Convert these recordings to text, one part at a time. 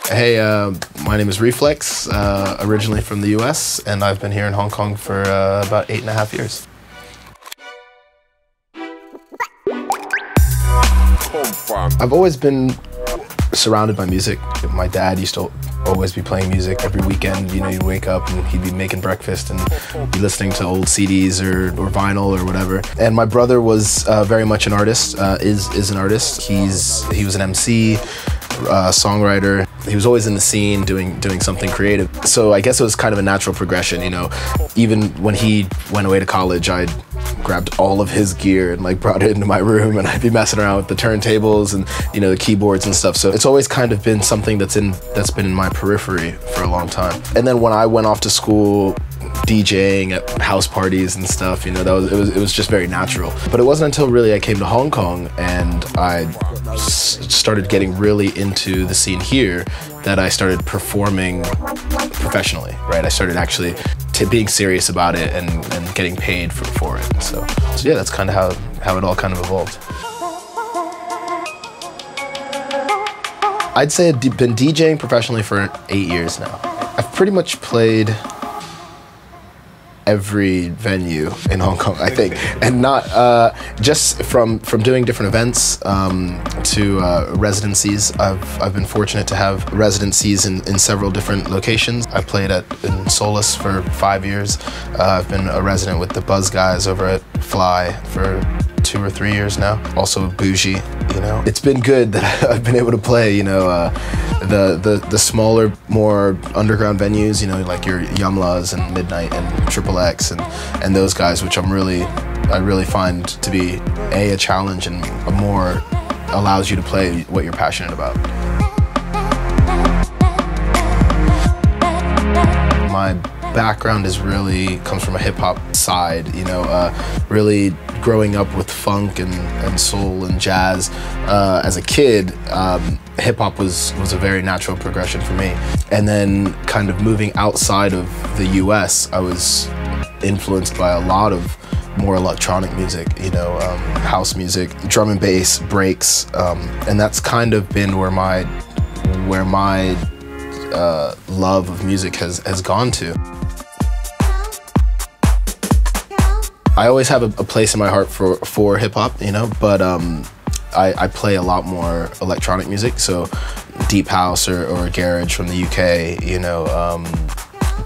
Hey, my name is Reflex, originally from the US, and I've been here in Hong Kong for about 8.5 years. I've always been surrounded by music. My dad used to always be playing music every weekend. You know, you'd wake up and he'd be making breakfast and be listening to old CDs or vinyl or whatever. And my brother was very much an artist, is an artist. He was an MC, songwriter. He was always in the scene doing something creative. So I guess it was kind of a natural progression, you know. Even when he went away to college, I grabbed all of his gear and like brought it into my room, and I'd be messing around with the turntables and, you know, the keyboards and stuff. So it's always kind of been something that's been in my periphery for a long time. And then when I went off to school, DJing at house parties and stuff, you know, it was just very natural. But it wasn't until really I came to Hong Kong and I started getting really into the scene here that I started performing professionally, right? I started actually being serious about it and getting paid for it. So yeah, that's kind of how it all kind of evolved. I'd say I've been DJing professionally for 8 years now. I've pretty much played every venue in Hong Kong, I think, and not just from doing different events to residencies. I've been fortunate to have residencies in several different locations. I played in Solus for 5 years. I've been a resident with the Buzz guys over at Fly for 2 or 3 years now. Also Bougie, you know. It's been good that I've been able to play, you know, the smaller, more underground venues, you know, like your Yumlas and Midnight and Triple X and those guys, which I really find to be a challenge and a more allows you to play what you're passionate about. My background comes from a hip-hop side, you know, really growing up with funk and soul and jazz. As a kid, hip-hop was a very natural progression for me. And then kind of moving outside of the US, I was influenced by a lot of more electronic music, you know, house music, drum and bass, breaks, and that's kind of been where my love of music has gone to. I always have a place in my heart for hip-hop, you know, but I play a lot more electronic music, so deep house or garage from the UK, you know,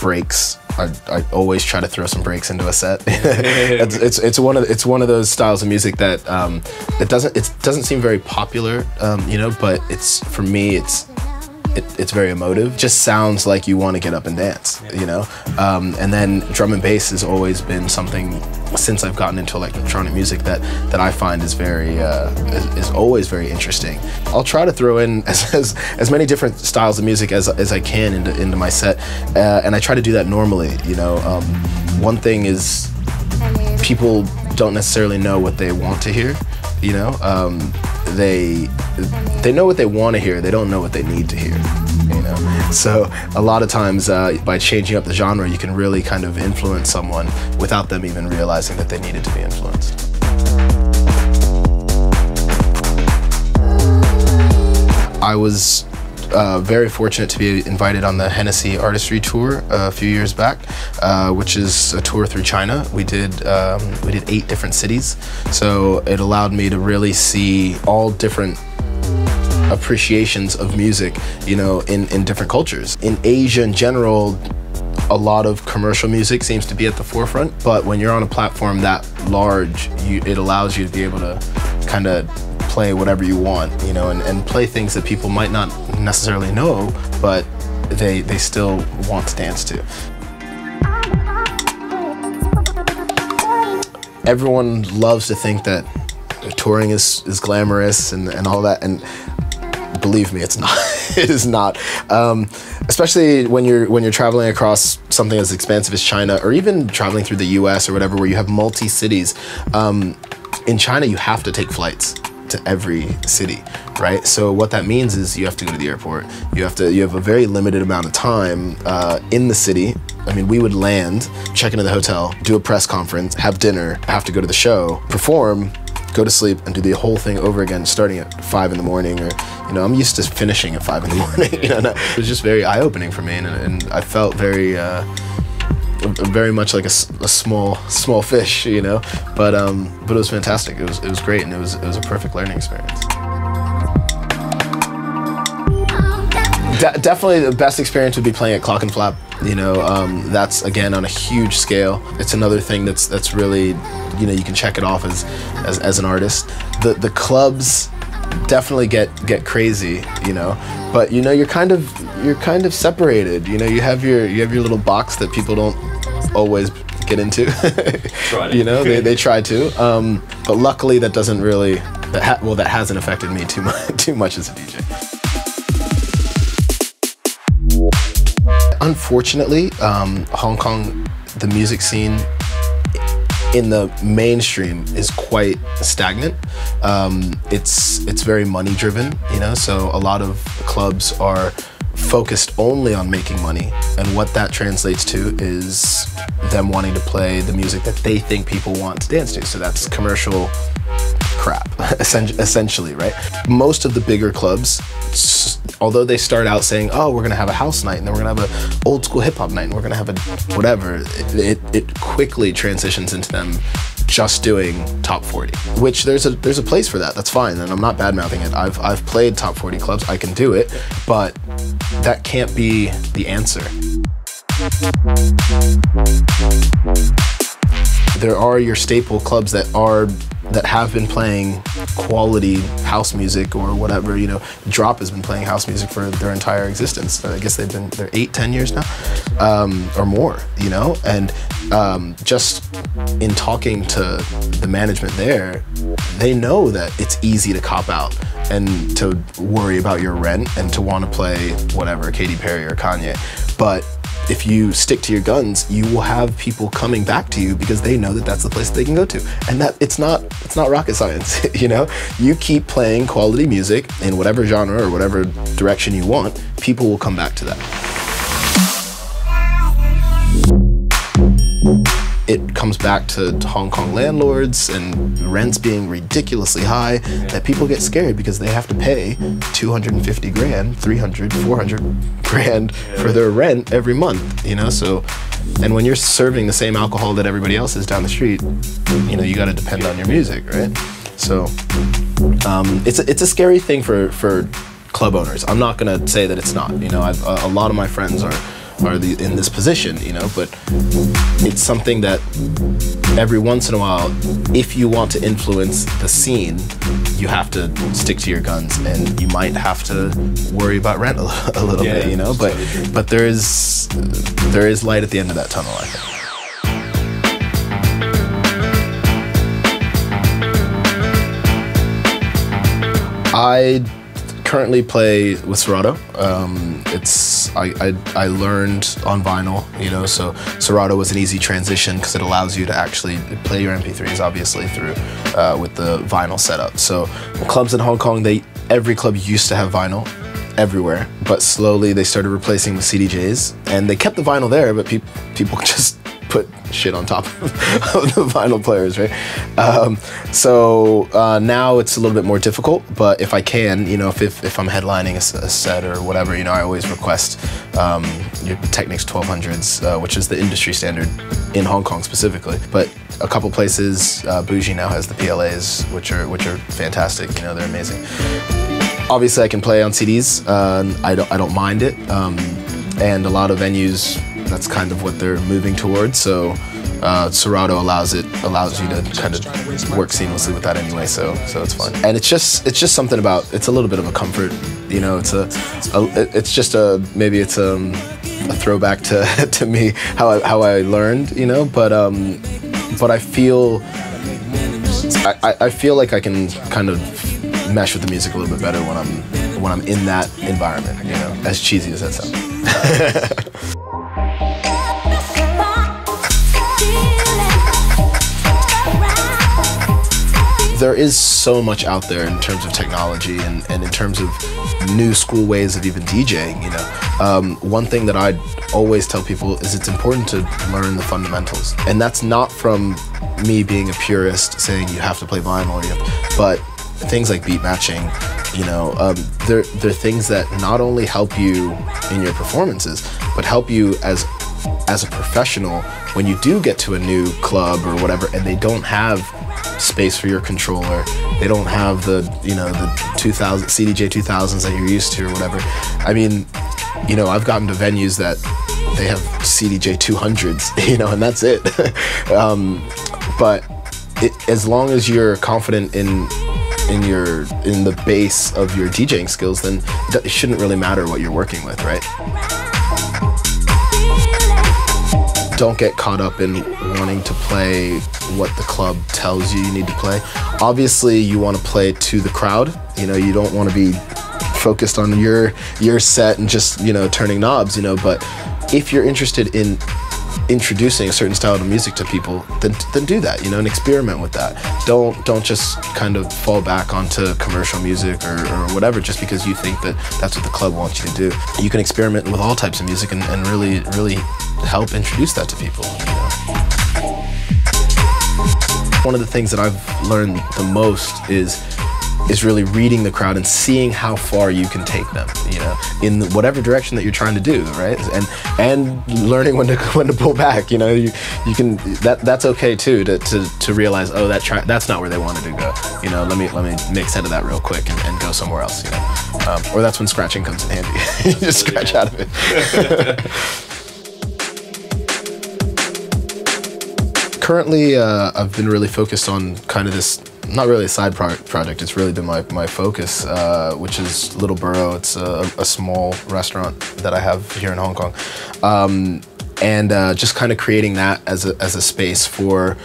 breaks. I always try to throw some breaks into a set. it's one of those styles of music that it doesn't seem very popular, you know, but for me it's very emotive. Just sounds like you want to get up and dance, you know. And then drum and bass has always been something since I've gotten into electronic music that I find is always very interesting. I'll try to throw in as many different styles of music as I can into my set, and I try to do that normally, you know. One thing is people don't necessarily know what they want to hear, you know. They know what they want to hear, they don't know what they need to hear, you know. So a lot of times by changing up the genre, you can really kind of influence someone without them even realizing that they needed to be influenced. I was very fortunate to be invited on the Hennessy Artistry Tour a few years back, which is a tour through China. We did 8 different cities, so it allowed me to really see all different appreciations of music, you know, in different cultures. In Asia in general, a lot of commercial music seems to be at the forefront, but when you're on a platform that large, it allows you to be able to kind of play whatever you want, you know, and play things that people might not necessarily know, but they still want to dance to. Everyone loves to think that touring is glamorous and all that, and believe me, it's not. It is not. Especially when you're traveling across something as expansive as China, or even traveling through the US or whatever, where you have multi-cities. In China, you have to take flights to every city, right? So what that means is you have to go to the airport. You have a very limited amount of time in the city. I mean, we would land, check into the hotel, do a press conference, have dinner, have to go to the show, perform, go to sleep and do the whole thing over again, starting at 5 in the morning, or, you know, I'm used to finishing at 5 in the morning, you know, and it was just very eye-opening for me, and I felt very much like a small fish, you know, but it was fantastic. It was great, and it was a perfect learning experience. Definitely the best experience would be playing at Clockenflap. You know, that's again on a huge scale. It's another thing that's really, you know, you can check it off as an artist. The clubs definitely get crazy, you know, but you know, you're kind of separated. You know, you have your little box that people don't always get into. You know, they try to, but luckily that doesn't really that hasn't affected me too much as a DJ. Unfortunately, Hong Kong, the music scene in the mainstream is quite stagnant. It's very money driven, you know, so a lot of clubs are focused only on making money, and what that translates to is them wanting to play the music that they think people want to dance to. So that's commercial crap, essentially, right? Most of the bigger clubs, although they start out saying, oh, we're gonna have a house night, and then we're gonna have an old school hip hop night, and we're gonna have a whatever, it quickly transitions into them just doing top 40, which there's a place for that. That's fine, and I'm not bad mouthing it. I've played top 40 clubs, I can do it, but that can't be the answer. There are your staple clubs that have been playing quality house music or whatever, you know. Drop has been playing house music for their entire existence. I guess they're 8-10 years now, or more, you know. And just in talking to the management there, they know that it's easy to cop out and to worry about your rent and to want to play whatever, Katy Perry or Kanye. But if you stick to your guns, you will have people coming back to you because they know that that's the place that they can go to. And that it's not rocket science, you know? You keep playing quality music in whatever genre or whatever direction you want, people will come back to that. It comes back to Hong Kong landlords and rents being ridiculously high, that people get scared because they have to pay 250 grand, 300, 400 grand for their rent every month, you know? So, and when you're serving the same alcohol that everybody else is down the street, you know, you gotta depend on your music, right? So, it's a scary thing for club owners. I'm not gonna say that it's not, you know, a lot of my friends are in this position, you know, but it's something that every once in a while, if you want to influence the scene, you have to stick to your guns, and you might have to worry about rent a little bit, you know, but there is light at the end of that tunnel, I think. I currently play with Serato. I learned on vinyl, you know, so Serato was an easy transition because it allows you to actually play your MP3s, obviously, through with the vinyl setup. So clubs in Hong Kong, every club used to have vinyl everywhere, but slowly they started replacing with CDJs, and they kept the vinyl there, but people just put shit on top of the vinyl players, right? So now it's a little bit more difficult, but if I can, you know, if I'm headlining a set or whatever, you know, I always request your Technics 1200s, which is the industry standard in Hong Kong specifically. But a couple places, Bougie now has the PLAs, which are fantastic, you know, they're amazing. Obviously I can play on CDs, I don't mind it, and a lot of venues, that's kind of what they're moving towards. So Serato allows you to kind of work seamlessly with that anyway. So it's fun, and it's just something about, it's a little bit of a comfort, you know. It's just maybe it's a throwback to me, how I learned, you know. But I feel like I can kind of mesh with the music a little bit better when I'm in that environment, you know. As cheesy as that sounds. there is so much out there in terms of technology and in terms of new school ways of even DJing, you know. One thing that I'd always tell people is it's important to learn the fundamentals. And that's not from me being a purist saying you have to play vinyl, but things like beat matching, you know, they're things that not only help you in your performances, but help you as a professional when you do get to a new club or whatever and they don't have space for your controller, they don't have the, you know, the 2000 CDJ 2000s that you're used to or whatever. I mean, you know, I've gotten to venues that they have CDJ 200s, you know, and that's it. But as long as you're confident in the base of your DJing skills, then it shouldn't really matter what you're working with, right? Don't get caught up in wanting to play what the club tells you need to play. Obviously, you want to play to the crowd. You know, you don't want to be focused on your set and just, you know, turning knobs, you know, but if you're interested in introducing a certain style of music to people, then do that, you know, and experiment with that. Don't just kind of fall back onto commercial music or whatever just because you think that that's what the club wants you to do. You can experiment with all types of music and really help introduce that to people, you know. One of the things that I've learned the most is really reading the crowd and seeing how far you can take them, you know, in whatever direction that you're trying to do, right? And learning when to pull back, you know. You can that's okay too to realize, oh, that's not where they wanted to go, you know. Let me make sense of that real quick and go somewhere else, you know. Or that's when scratching comes in handy. You just scratch out of it. Currently, I've been really focused on kind of this, not really a side project, it's really been my focus, which is Little Burro. It's a small restaurant that I have here in Hong Kong. And just kind of creating that as a space for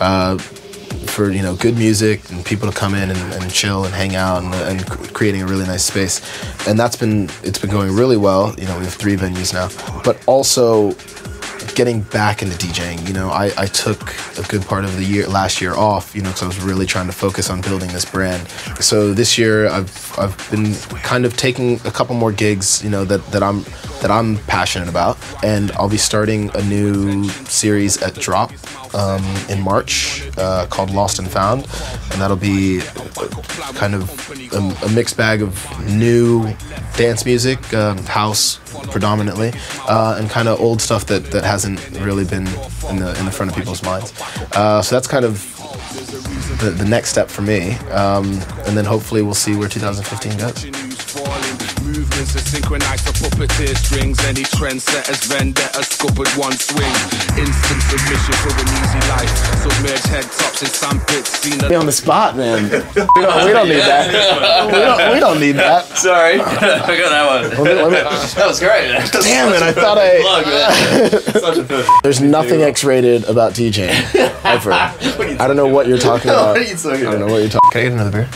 you know, good music and people to come in and chill and hang out and creating a really nice space. And it's been going really well. You know, we have 3 venues now, but also getting back into DJing. You know, I took a good part of the last year off, you know, because I was really trying to focus on building this brand. So this year I've been kind of taking a couple more gigs, you know, that I'm passionate about, and I'll be starting a new series at Drop in March called Lost and Found, and that'll be kind of a mixed bag of new dance music, house predominantly, and kind of old stuff that hasn't really been in the front of people's minds. So that's kind of the next step for me, and then hopefully we'll see where 2015 goes. Movements are synchronized for puppeteer strings. Any trendsetters, vendettas, scuppered one swing. Instant submission for an easy life. Submerged head tops in sandpits. Be on the spot, man. we don't need that. We don't need that. Sorry, I got that one. That was great. Damn it! I thought There's nothing X-rated about DJing ever. I don't know what you're talking about. What are you talking about? I don't know what you're talking. Can I get another beer?